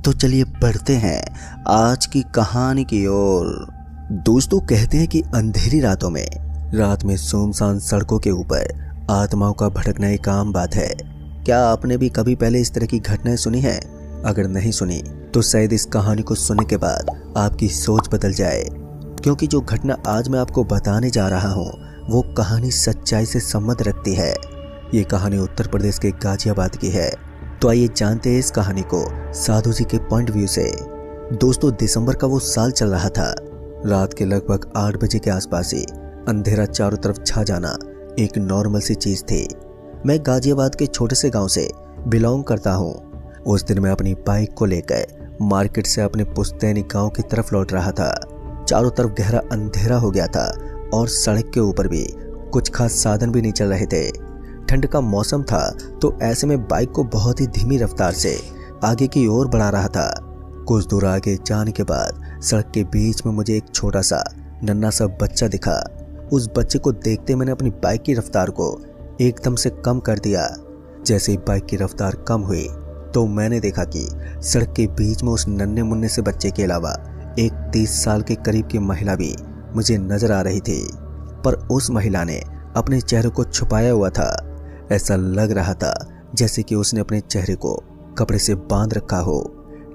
तो चलिए बढ़ते हैं आज की कहानी की ओर। दोस्तों, कहते हैं कि अंधेरी रातों में, रात में सुनसान सड़कों के ऊपर आत्माओं का भटकना एक आम बात है। क्या आपने भी कभी पहले इस तरह की घटनाएं सुनी हैं? अगर नहीं सुनी तो शायद इस कहानी को सुनने के बाद आपकी सोच बदल जाए, क्योंकि जो घटना आज मैं आपको बताने जा रहा हूँ वो कहानी सच्चाई से संबंध रखती है। ये कहानी उत्तर प्रदेश के गाजियाबाद की है। तो आइए जानते हैं इस कहानी को साधु जी के पॉइंट व्यू से। दोस्तों, दिसंबर का वो साल चल रहा था। रात के लगभग 8 बजे के आसपास ही अंधेरा चारों तरफ छा जाना एक नॉर्मल सी चीज थी। मैं गाजियाबाद के छोटे से गांव से बिलोंग करता हूँ। उस दिन मैं अपनी बाइक को लेकर मार्केट से अपने पुश्तैनी गांव की तरफ लौट रहा था। चारों तरफ गहरा अंधेरा हो गया था और सड़क के ऊपर भी कुछ खास साधन भी नहीं चल रहे थे। ठंड का मौसम था, तो ऐसे में बाइक को बहुत ही धीमी रफ्तार से आगे की ओर बढ़ा रहा था। कुछ दूर आगे जाने के बाद सड़क के बीच में मुझे एक छोटा सा नन्हा सा बच्चा दिखा। उस बच्चे को देखते मैंने अपनी बाइक की रफ्तार को एकदम से कम कर दिया। जैसे ही बाइक की रफ्तार कम हुई तो मैंने देखा कि सड़क के बीच में उस नन्हे मुन्ने से बच्चे के अलावा एक 30 साल के करीब की महिला भी मुझे नजर आ रही थी, पर उस महिला ने अपने चेहरे को छुपाया हुआ था। ऐसा लग रहा था जैसे कि उसने अपने चेहरे को कपड़े से बांध रखा हो।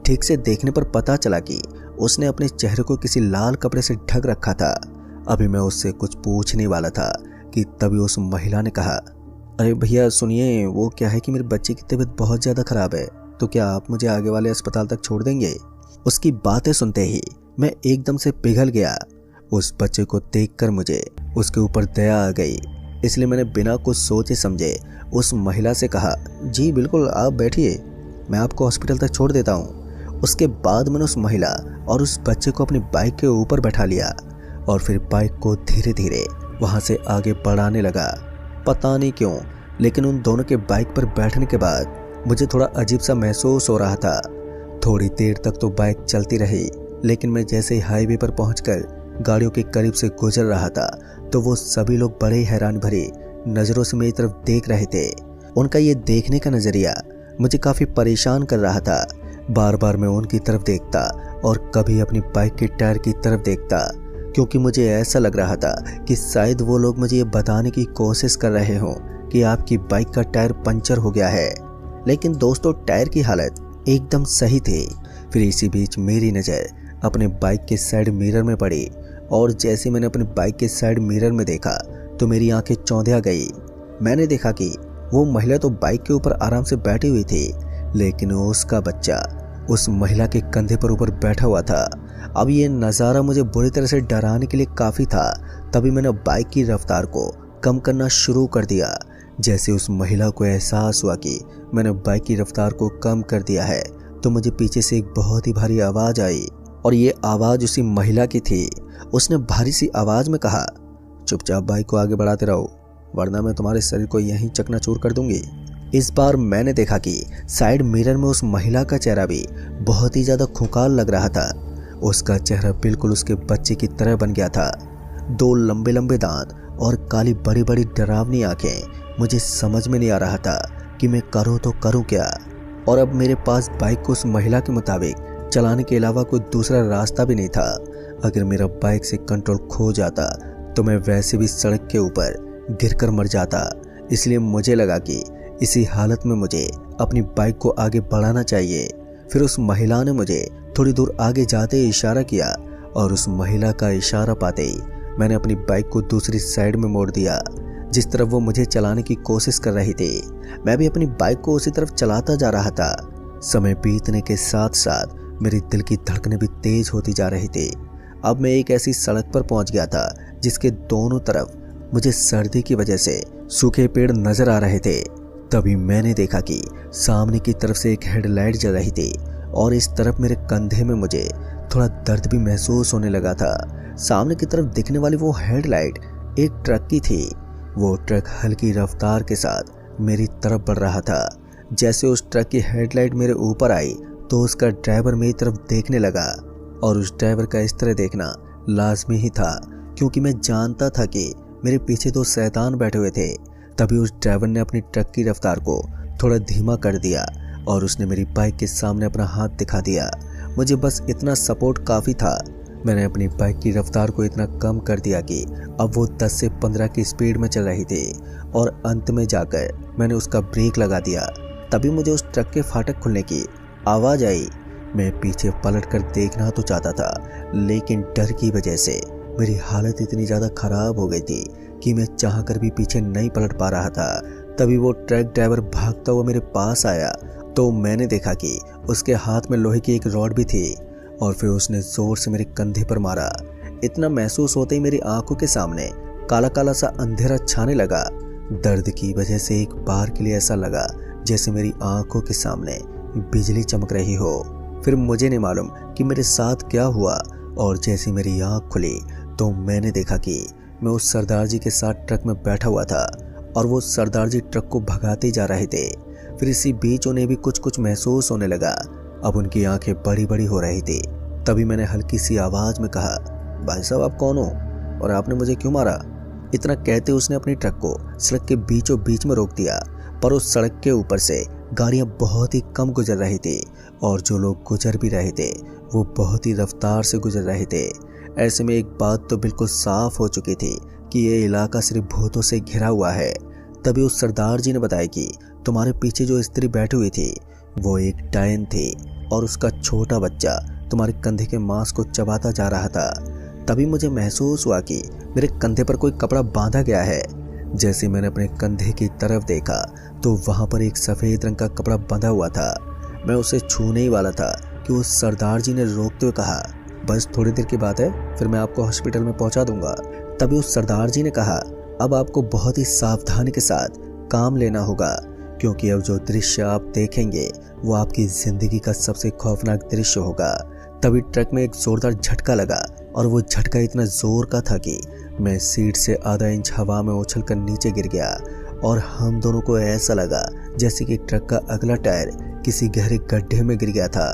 ठीक से देखने पर पता चला कि उसने अपने चेहरे को किसी लाल कपड़े से ढक रखा था। अभी मैं उससे कुछ पूछने वाला था कि तभी उस महिला ने कहा, अरे भैया सुनिए, वो क्या है कि मेरे बच्चे की तबीयत बहुत ज़्यादा ख़राब है, तो क्या आप मुझे आगे वाले अस्पताल तक छोड़ देंगे? उसकी बातें सुनते ही मैं एकदम से पिघल गया। उस बच्चे को देखकर मुझे उसके ऊपर दया आ गई, इसलिए मैंने बिना कुछ सोचे समझे उस महिला से कहा, जी बिल्कुल, आप बैठिए, मैं आपको हॉस्पिटल तक छोड़ देता हूँ। उसके बाद मैंने उस महिला और उस बच्चे को अपनी बाइक के ऊपर बैठा लिया और फिर बाइक को धीरे धीरे वहाँ से आगे बढ़ाने लगा। पता नहीं क्यों, लेकिन उन दोनों के बाइक पर बैठने के बाद मुझे थोड़ा अजीब सा महसूस हो रहा था। थोड़ी देर तक तो बाइक चलती रही, लेकिन मैं जैसे ही हाईवे पर पहुंचकर गाड़ियों के करीब से गुजर रहा था तो वो सभी लोग बड़े हैरान भरी नज़रों से मेरी तरफ देख रहे थे। उनका ये देखने का नज़रिया मुझे काफ़ी परेशान कर रहा था। बार बार मैं उनकी तरफ देखता और कभी अपनी बाइक के टायर की तरफ देखता, क्योंकि मुझे ऐसा लग रहा था कि शायद वो लोग मुझे ये बताने की कोशिश कर रहे हों कि आपकी बाइक का टायर पंचर हो गया है। लेकिन दोस्तों, टायर की हालत एकदम सही थी। फिर इसी बीच मेरी नज़र अपने बाइक के साइड मिरर में पड़ी और जैसे मैंने अपनी बाइक के साइड मिरर में देखा तो मेरी आंखें चौंधिया गई। मैंने देखा कि वो महिला तो बाइक के ऊपर आराम से बैठी हुई थी, लेकिन उसका बच्चा उस महिला के कंधे पर ऊपर बैठा हुआ था। अब ये नज़ारा मुझे बुरी तरह से डराने के लिए काफ़ी था। तभी मैंने बाइक की रफ्तार को कम करना शुरू कर दिया। जैसे उस महिला को एहसास हुआ कि मैंने बाइक की रफ्तार को कम कर दिया है तो मुझे पीछे से एक बहुत ही भारी आवाज़ आई और ये आवाज़ उसी महिला की थी। उसने भारी सी आवाज़ में कहा, चुपचाप बाइक को आगे बढ़ाते रहो, वरना मैं तुम्हारे शरीर को यहीं चकनाचूर कर दूंगी। इस बार मैंने देखा कि साइड मिरर में उस महिला का चेहरा भी बहुत ही ज़्यादा खुंखाल लग रहा था। उसका चेहरा बिल्कुल उसके बच्चे की तरह बन गया था। 2 लंबे लंबे दांत और काली बड़ी बड़ी डरावनी आंखें। मुझे समझ में नहीं आ रहा था कि मैं करूँ तो करूँ क्या। और अब मेरे पास बाइक को उस महिला के मुताबिक चलाने के अलावा कोई दूसरा रास्ता भी नहीं था। अगर मेरा बाइक से कंट्रोल खो जाता तो मैं वैसे भी सड़क के ऊपर गिरकर मर जाता। इसलिए मुझे लगा कि इसी हालत में मुझे अपनी बाइक को आगे बढ़ाना चाहिए। फिर उस महिला ने मुझे थोड़ी दूर आगे जाते ही इशारा किया और उस महिला का इशारा पाते ही मैंने अपनी बाइक को दूसरी साइड में मोड़ दिया जिस तरफ वो मुझे चलाने की कोशिश कर रही थी। मैं भी अपनी बाइक को उसी तरफ चलाता जा रहा था। समय बीतने के साथ साथ मेरी दिल की धड़कनें भी तेज होती जा रही थी। अब मैं एक ऐसी सड़क पर पहुंच गया था जिसके दोनों तरफ मुझे सर्दी की वजह से सूखे पेड़ नजर आ रहे थे। तभी मैंने देखा कि सामने की तरफ से एक हेडलाइट जल रही थी और इस तरफ मेरे कंधे में मुझे थोड़ा दर्द भी महसूस होने लगा था। सामने की तरफ दिखने वाली वो हेडलाइट एक ट्रक की थी। वो ट्रक हल्की रफ्तार के साथ मेरी तरफ बढ़ रहा था। जैसे उस ट्रक की हेडलाइट मेरे ऊपर आई तो उसका ड्राइवर मेरी तरफ देखने लगा और उस ड्राइवर का इस तरह देखना लाजमी ही था, क्योंकि मैं जानता था कि मेरे पीछे 2 शैतान बैठे हुए थे। तभी उस ड्राइवर ने अपनी ट्रक की रफ्तार को थोड़ा धीमा कर दिया और उसने मेरी बाइक के सामने अपना हाथ दिखा दिया। मुझे बस इतना सपोर्ट काफ़ी था। मैंने अपनी बाइक की रफ्तार को इतना कम कर दिया कि अब वो 10 से 15 की स्पीड में चल रही थी और अंत में जाकर मैंने उसका ब्रेक लगा दिया। तभी मुझे उस ट्रक के फाटक खुलने की आवाज़ आई। मैं पीछे पलट कर देखना तो चाहता था, लेकिन डर की वजह से मेरी हालत इतनी ज़्यादा ख़राब हो गई थी कि मैं चाह कर भी पीछे नहीं पलट पा रहा था। तभी वो ट्रक ड्राइवर भागता हुआ मेरे पास आया तो मैंने देखा कि उसके हाथ में लोहे की एक रॉड भी थी और फिर उसने जोर से मेरे कंधे पर मारा। इतना महसूस होते ही मेरी आंखों के सामने काला काला सा अंधेरा छाने लगा। दर्द की वजह से एक बार के लिए ऐसा लगा जैसे मेरी आंखों के सामने बिजली चमक रही हो। फिर मुझे नहीं मालूम कि मेरे साथ क्या हुआ, और जैसे मेरी आंख खुली तो मैंने देखा कि मैं उस सरदार जी के साथ ट्रक में बैठा हुआ था और वो सरदार जी ट्रक को भगाते जा रहे थे। फिर इसी बीच उन्हें भी कुछ कुछ महसूस होने लगा। अब उनकी आंखें बड़ी बड़ी हो रही थी। तभी मैंने हल्की सी आवाज़ में कहा, भाई साहब आप कौन हो और आपने मुझे क्यों मारा? इतना कहते उसने अपनी ट्रक को सड़क के बीचों बीच में रोक दिया, पर उस सड़क के ऊपर से गाड़ियां बहुत ही कम गुजर रही थी और जो लोग गुजर भी रहे थे वो बहुत ही रफ्तार से गुजर रहे थे। ऐसे में एक बात तो बिल्कुल साफ हो चुकी थी कि ये इलाका सिर्फ भूतों से घिरा हुआ है। तभी उस सरदार जी ने बताया कि तुम्हारे पीछे जो स्त्री बैठी हुई थी वो एक डायन थी और उसका छोटा बच्चा तुम्हारे कंधे के मांस को चबाता जा रहा था। तभी मुझे महसूस हुआ कि मेरे कंधे पर कोई कपड़ा बांधा गया है। जैसे मैंने अपने कंधे की तरफ देखा तो वहां पर एक सफ़ेद रंग का कपड़ा बंधा हुआ था। मैं उसे छूने ही वाला था कि उस सरदार जी ने रोकते हुए कहा, बस थोड़ी देर की बात है, फिर मैं आपको हॉस्पिटल में पहुंचा दूंगा। तभी उस सरदार जी ने कहा, अब आपको बहुत ही सावधानी के साथ काम लेना होगा, क्योंकि अब जो दृश्य आप देखेंगे वो आपकी ज़िंदगी का सबसे खौफनाक दृश्य होगा। तभी ट्रक में एक जोरदार झटका लगा और वो झटका इतना जोर का था कि मैं सीट से आधा इंच हवा में उछल कर नीचे गिर गया और हम दोनों को ऐसा लगा जैसे कि ट्रक का अगला टायर किसी गहरे गड्ढे में गिर गया था।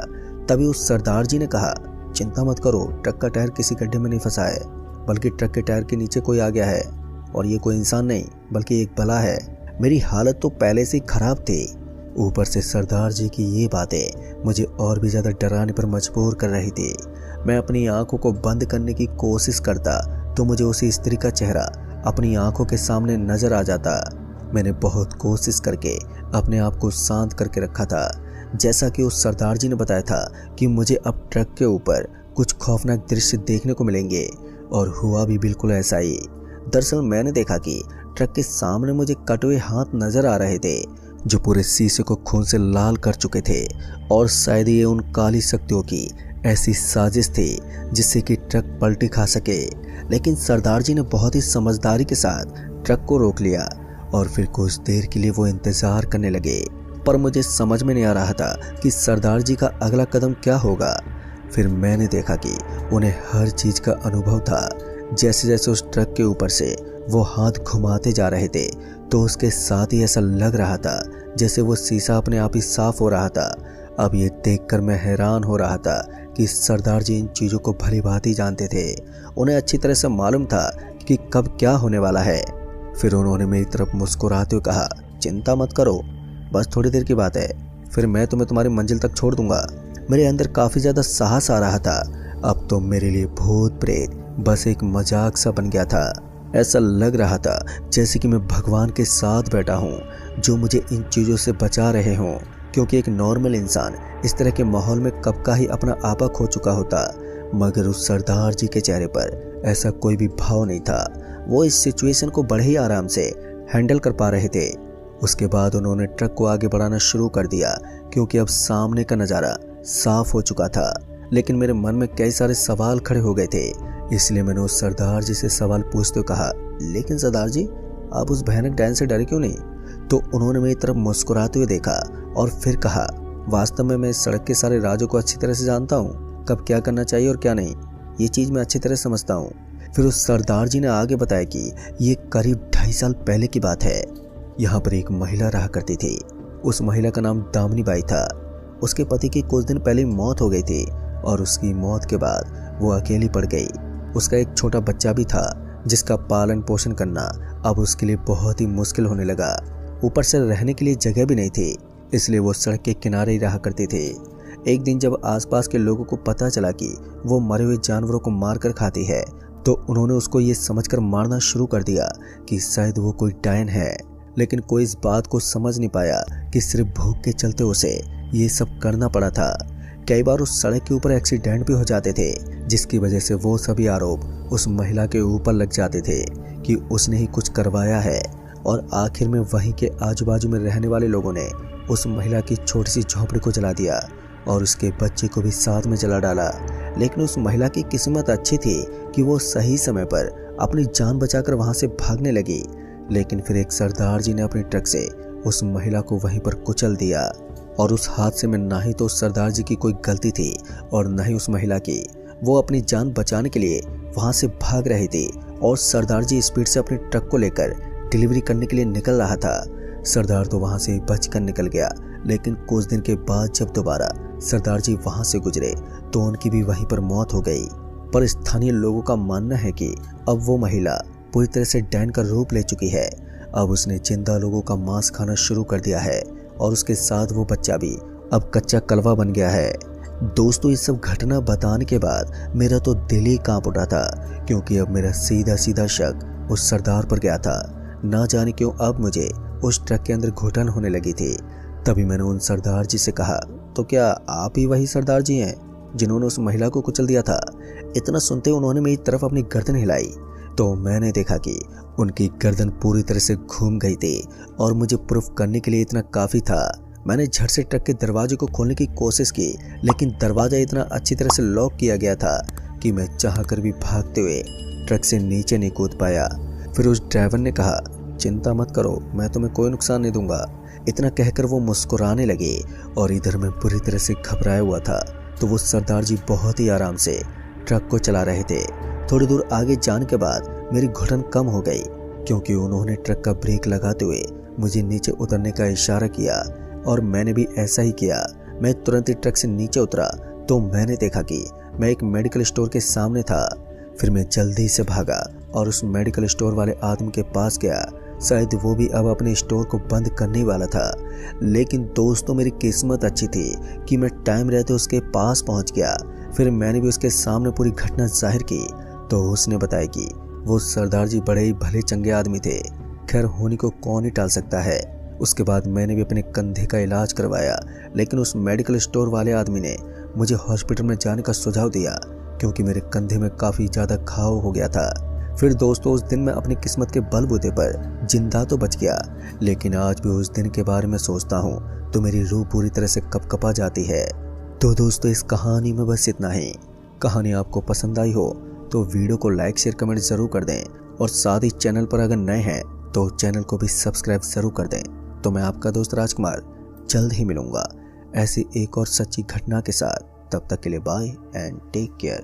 तभी उस सरदार जी ने कहा, चिंता मत करो, ट्रक का टायर किसी गड्ढे में नहीं फंसा है, बल्कि ट्रक के टायर के नीचे कोई आ गया है और ये कोई इंसान नहीं बल्कि एक बला है। मेरी हालत तो पहले से ही खराब थी, ऊपर से सरदार जी की ये बातें मुझे और भी ज़्यादा डराने पर मजबूर कर रही थी। मैं अपनी आंखों को बंद करने की कोशिश करता तो मुझे उसी स्त्री का चेहरा अपनी आंखों के सामने नजर आ जाता। मैंने बहुत कोशिश करके अपने आप को शांत करके रखा था, जैसा कि उस सरदार जी ने बताया था कि मुझे अब ट्रक के ऊपर कुछ खौफनाक दृश्य देखने को मिलेंगे, और हुआ भी बिल्कुल ऐसा ही। दरअसल मैंने देखा कि ट्रक के सामने मुझे कटे हुए हाथ नजर आ रहे थे जो पूरे शीशे को खून से लाल कर चुके थे, और शायद ये उन काली शक्तियों की ऐसी साजिश थी जिससे कि ट्रक पलटी खा सके। लेकिन सरदार जी ने बहुत ही समझदारी के साथ ट्रक को रोक लिया और फिर कुछ देर के लिए वो इंतजार करने लगे, पर मुझे समझ में नहीं आ रहा था कि सरदार जी का अगला कदम क्या होगा। फिर मैंने देखा कि उन्हें हर चीज का अनुभव था। जैसे जैसे उस ट्रक के ऊपर से वो हाथ घुमाते जा रहे थे तो उसके साथ ही ऐसा लग रहा था जैसे वो शीशा अपने आप ही साफ हो रहा था। अब ये देखकर मैं हैरान हो रहा था कि सरदार जी इन चीज़ों को भली भांति जानते थे। उन्हें अच्छी तरह से मालूम था कि कब क्या होने वाला है। फिर उन्होंने मेरी तरफ मुस्कुराते हुए कहा, चिंता मत करो, बस थोड़ी देर की बात है, फिर मैं तुम्हें तुम्हारी मंजिल तक छोड़ दूंगा। मेरे अंदर काफ़ी ज़्यादा साहस आ रहा था। अब तो मेरे लिए भूत प्रेत बस एक मजाक सा बन गया था। ऐसा लग रहा था जैसे कि मैं भगवान के साथ बैठा हूँ जो मुझे इन चीज़ों से बचा रहे हों, क्योंकि एक नॉर्मल इंसान इस तरह के माहौल में कब का ही अपना आपा खो चुका होता। मगर उस सरदार जी के चेहरे पर ऐसा कोई भी भाव नहीं था। वो इस सिचुएशन को बड़े ही आराम से हैंडल कर पा रहे थे। उसके बाद उन्होंने ट्रक को आगे बढ़ाना शुरू कर दिया, क्योंकि अब सामने का नज़ारा साफ हो चुका था। लेकिन मेरे मन में कई सारे सवाल खड़े हो गए थे, इसलिए मैंने उस सरदार जी से सवाल पूछते हुए कहा, लेकिन सरदार जी आप उस भयानक डायन से डरे क्यों नहीं? तो उन्होंने मेरी तरफ मुस्कुराते हुए देखा और फिर कहा, वास्तव में मैं इस सड़क के सारे राजों को अच्छी तरह से जानता हूँ, कब क्या करना चाहिए और क्या नहीं, ये चीज़ मैं अच्छी तरह समझता हूँ। फिर उस सरदार जी ने आगे बताया कि ये करीब 2.5 साल पहले की बात है। यहाँ पर एक महिला रहा करती थी। उस महिला का नाम दामिनी बाई था। उसके पति की कुछ दिन पहले मौत हो गई थी और उसकी मौत के बाद वो अकेली पड़ गई। उसका एक छोटा बच्चा भी था जिसका पालन पोषण करना अब उसके लिए बहुत ही मुश्किल होने लगा। ऊपर से रहने के लिए जगह भी नहीं थी, इसलिए वो सड़क के किनारे ही रहा करते थे। एक दिन जब आसपास के लोगों को पता चला कि वो मरे हुए जानवरों को मारकर खाती है, तो उन्होंने उसको ये समझकर मारना शुरू कर दिया कि शायद वो कोई डायन है। लेकिन कोई इस बात को समझ नहीं पाया कि सिर्फ भूख के चलते उसे ये सब करना पड़ा था। कई बार उस सड़क के ऊपर एक्सीडेंट भी हो जाते थे, जिसकी वजह से वो सभी आरोप उस महिला के ऊपर लग जाते थे कि उसने ही कुछ करवाया है। और आखिर में वहीं के आजू बाजू में रहने वाले लोगों ने उस महिला की छोटी सी झोपड़ी को जला दिया और उसके बच्चे को भी साथ में जला डाला। लेकिन उस महिला की किस्मत अच्छी थी कि वो सही समय पर अपनी जान बचाकर वहां से भागने लगी। लेकिन फिर एक सरदार जी ने अपनी ट्रक से उस महिला को वहीं पर कुचल दिया। और उस हादसे में ना ही तो उस सरदार जी की कोई गलती थी और न ही उस महिला की। वो अपनी जान बचाने के लिए वहां से भाग रही थी और सरदार जी स्पीड से अपनी ट्रक को लेकर डिलीवरी करने के लिए निकल रहा था। सरदार तो वहां से बचकर निकल गया, लेकिन कुछ दिन के बाद जब दोबारा सरदार जी वहां से गुजरे तो उनकी भी वहीं पर मौत हो गई। पर स्थानीय लोगों का मानना है कि अब वो महिला पूरी तरह से डायन का रूप ले चुकी है। अब उसने जिंदा लोगों का मांस खाना शुरू कर दिया है और उसके साथ वो बच्चा भी अब कच्चा कलवा बन गया है। दोस्तों, ये सब घटना बताने के बाद मेरा तो दिल ही कांप उठा था, क्योंकि अब मेरा सीधा सीधा शक उस सरदार पर गया था। ना जाने क्यों अब मुझे उस ट्रक के अंदर घुटन होने लगी थी। तभी मैंने उन सरदार जी से कहा, तो क्या आप ही वही सरदार जी हैं जिन्होंने उस महिला को कुचल दिया था? इतना सुनते उन्होंने मेरी तरफ अपनी गर्दन हिलाई तो मैंने देखा कि उनकी गर्दन पूरी तरह से घूम गई थी और मुझे प्रूफ करने के लिए इतना काफी था। मैंने झट से ट्रक के दरवाजे को खोलने की कोशिश की, लेकिन दरवाजा इतना अच्छी तरह से लॉक किया गया था कि मैं चाहकर भी भागते हुए ट्रक से नीचे नहीं कूद पाया। फिर उस ड्राइवर ने कहा, चिंता मत करो, मैं तुम्हें कोई नुकसान नहीं दूंगा। इतना कहकर वो मुस्कुराने लगे और इधर मैं पूरी तरह से घबराया हुआ था। तो वो सरदार जी बहुत ही आराम से ट्रक को चला रहे थे। थोड़ी दूर आगे जाने के बाद मेरी घुटन कम हो गई, क्योंकि उन्होंने ट्रक का ब्रेक लगाते हुए मुझे नीचे उतरने का इशारा किया और मैंने भी ऐसा ही किया। मैं तुरंत ही ट्रक से नीचे उतरा तो मैंने देखा कि मैं एक मेडिकल स्टोर के सामने था। फिर मैं जल्दी से भागा और उस मेडिकल स्टोर वाले आदमी के पास गया। शायद वो भी अब अपने स्टोर को बंद करने वाला था। लेकिन दोस्तों, मेरी किस्मत अच्छी थी कि मैं टाइम रहते उसके पास पहुंच गया। फिर मैंने भी उसके सामने पूरी घटना जाहिर की तो उसने बताया कि वो सरदार जी बड़े ही भले चंगे आदमी थे। खैर, होने को कौन ही टाल सकता है। उसके बाद मैंने भी अपने कंधे का इलाज करवाया, लेकिन उस मेडिकल स्टोर वाले आदमी ने मुझे हॉस्पिटल में जाने का सुझाव दिया, क्योंकि मेरे कंधे में काफ़ी ज़्यादा घाव हो गया था। फिर दोस्तों, उस दिन मैं अपनी किस्मत के बलबूते पर जिंदा तो बच गया, लेकिन आज भी उस दिन के बारे में सोचता हूँ तो मेरी रूह पूरी तरह से कपकपा जाती है। तो दोस्तों, इस कहानी में बस इतना ही। कहानी आपको पसंद आई हो तो वीडियो को लाइक शेयर कमेंट ज़रूर कर दें, और साथ ही चैनल पर अगर नए हैं तो चैनल को भी सब्सक्राइब ज़रूर कर दें। तो मैं आपका दोस्त राजकुमार जल्द ही मिलूंगा ऐसी एक और सच्ची घटना के साथ। तब तक के लिए बाय एंड टेक केयर।